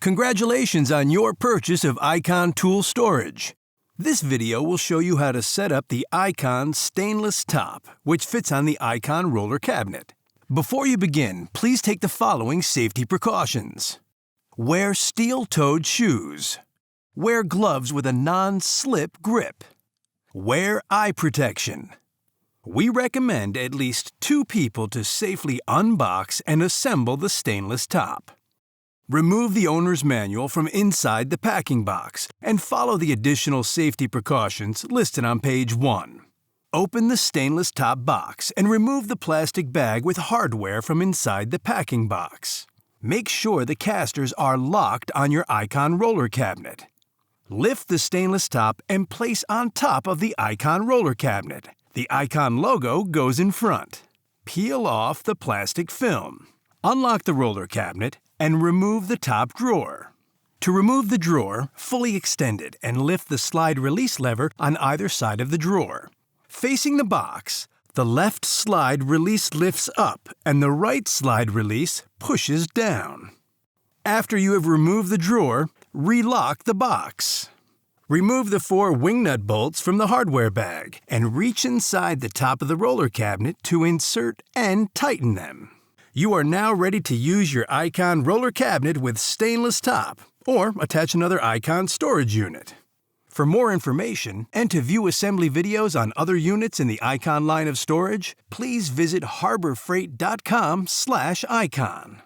Congratulations on your purchase of Icon Tool Storage. This video will show you how to set up the Icon stainless top, which fits on the Icon roller cabinet. Before you begin, please take the following safety precautions. Wear steel-toed shoes. Wear gloves with a non-slip grip. Wear eye protection. We recommend at least 2 people to safely unbox and assemble the stainless top. Remove the owner's manual from inside the packing box and follow the additional safety precautions listed on page 1. Open the stainless top box and remove the plastic bag with hardware from inside the packing box. Make sure the casters are locked on your Icon roller cabinet. Lift the stainless top and place on top of the Icon roller cabinet. The Icon logo goes in front. Peel off the plastic film. Unlock the roller cabinet and remove the top drawer. To remove the drawer, fully extend it and lift the slide release lever on either side of the drawer. Facing the box, the left slide release lifts up and the right slide release pushes down. After you have removed the drawer, relock the box. Remove the 4 wingnut bolts from the hardware bag and reach inside the top of the roller cabinet to insert and tighten them. You are now ready to use your Icon roller cabinet with stainless top, or attach another Icon storage unit. For more information and to view assembly videos on other units in the Icon line of storage, please visit harborfreight.com/icon.